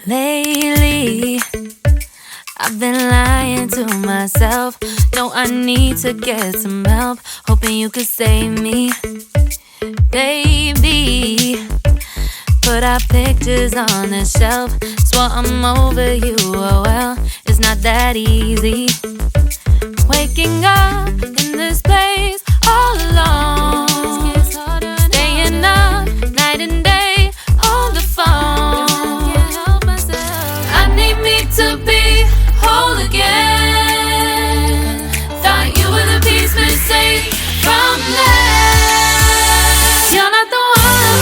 Lately, I've been lying to myself. No, I need to get some help. Hoping you could save me, baby. Put our pictures on the shelf. Swore I'm over you, oh well, it's not that easy. Waking up in this place all alone, staying up night and day on the phone. I need me to be whole again. Thought you were the piece missing from left. You're not the one,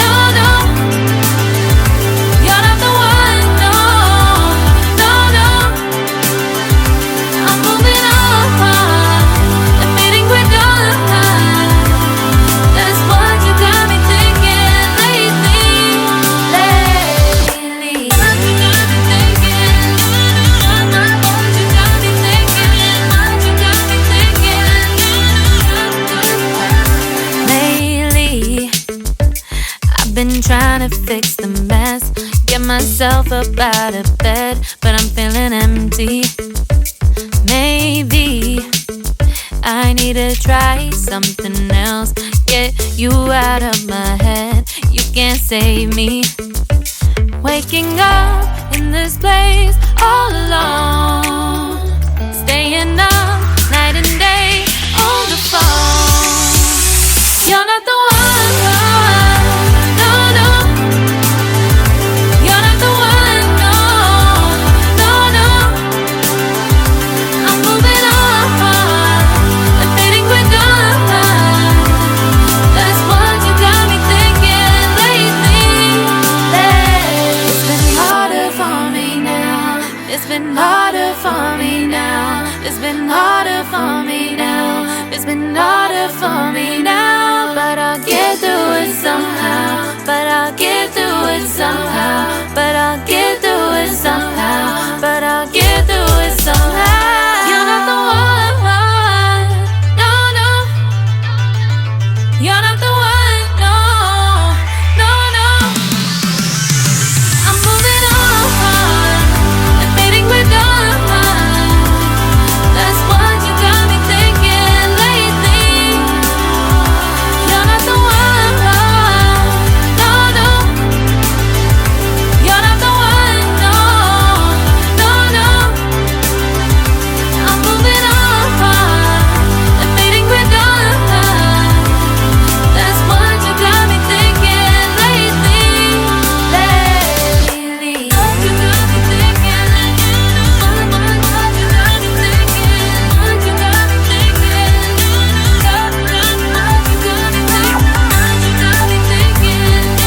no, no. You're not the one, no, no, no. I'm moving on, admitting we're done. That's what you got me thinking lately. What you got me thinking? What you got me thinking? What you got me thinking? Lately, I've been trying to fix the mess, get myself up out of bed, but I'm feeling empty. Maybe I need to try something else. Get you out of my head, you can't save me. Waking up in this place all alone, staying up night and day on the phone. You're not the one, no, no. You're not the one, no, no, no. I'm moving on, admitting we're done. That's what you got me thinking lately. It's been harder for me now. It's been harder for me now. It's been harder for me now. It's been harder for me now. But I'll get through it somehow. But I'll get through it somehow. But I'll get through it somehow. But I'll get through it somehow. You're not the one, no, no. You're not the one, no, no, no. I'm moving on, admitting we're done. That's what you got me thinking lately. You're not the one, no, no. You're not the one, no, no, no. I'm moving on, admitting we're done. That's what you got me thinking lately. What you got me thinking? What you got me thinking? What you got me thinking? What you got me thinking? What you got me thinking?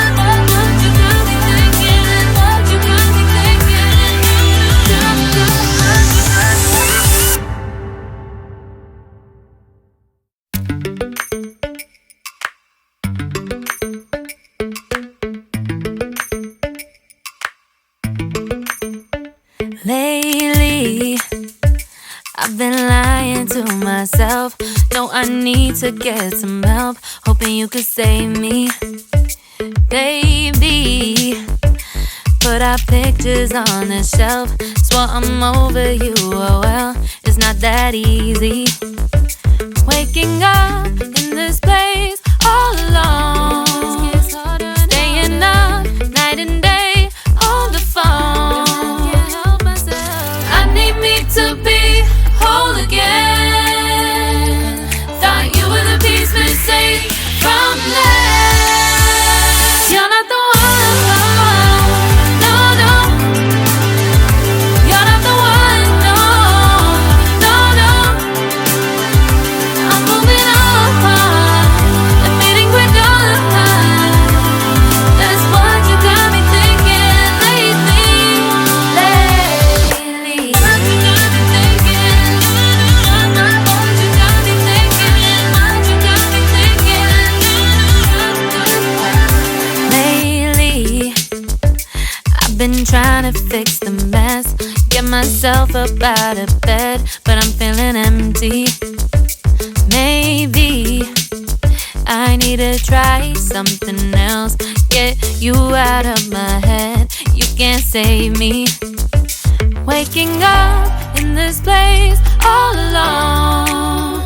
What you got me thinking? What you got me thinking? Lately, I've been lying to myself. No, I need to get some help. Hoping you could save me, baby. Put our pictures on the shelf. Swore I'm over you, oh well, it's not that easy. Waking up in this place all alone, staying up night and day on the phone. I need me to be whole again. Thought you were the piece missing from left. You're not the one, no, no. You're not the one, no, no, no. I'm moving on, admitting we're done. That's what you got me thinking lately. What you got me thinking? What you got me thinking? What you got me thinking? Lately, I've been trying to fix the mess, get myself up out of bed, but I'm I'm feeling empty. Maybe I need to try something else. Get you out of my head. You can't save me. Waking up in this place all alone.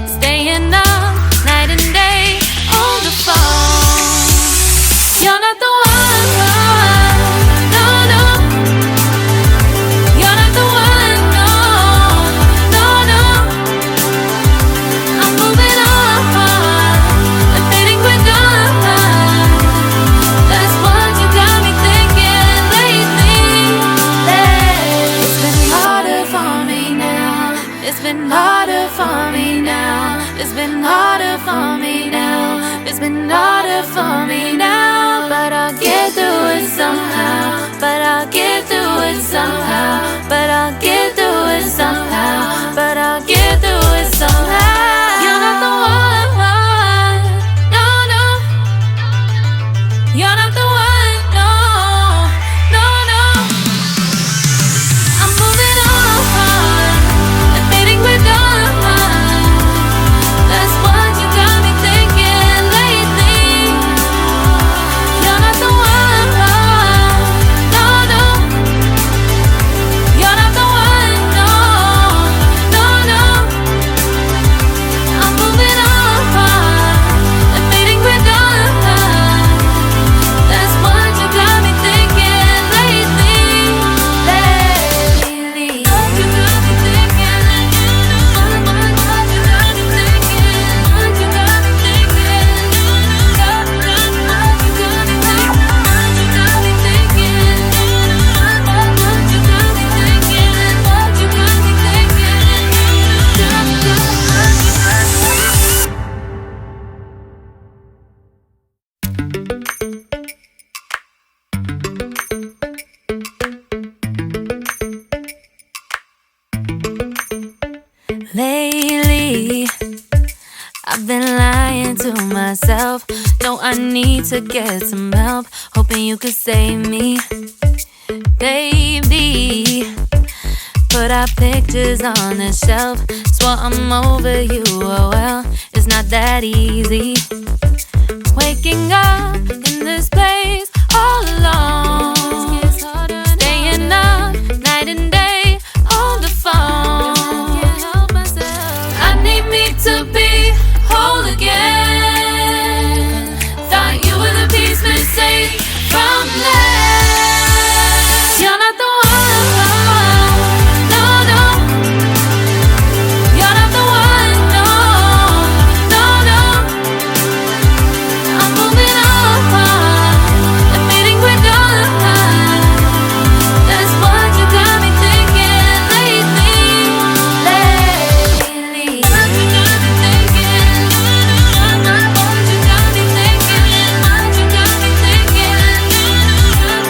Staying up night and day on the phone. You're not the one, no, no. You're not the one, no, no, no. I'm moving on, I'm fading quicker. That's what you got me thinking lately. It's been harder for me now. It's been harder for me now. It's been harder for me now. It's been harder for me now. But I'll get through it somehow. But I'll get through it somehow. But I'll get through it somehow. But I'll get through it somehow. You're not the one, no, no. You're not the one, no, no, no. I'm moving on, I'm fading quicker. That's what you got me thinking lately. You're not the one, no, no. You're not the one, no, no, no. I'm moving on, I'm fading quicker. That's what you got me thinking lately. Lately. What you got me thinking. What you got me thinking. What you got me thinking. What you got me thinking. What you got me thinking. What you got me thinking. What you got me thinking. Lately, I've been lying to myself. No, I need to get some help. Hoping you could save me, baby. Put our pictures on the shelf. Swore I'm over you, oh well, it's not that easy. Waking up in this place all alone. Staying up night and day on the phone. I need me to be whole again. Thought you were the piece missing from that.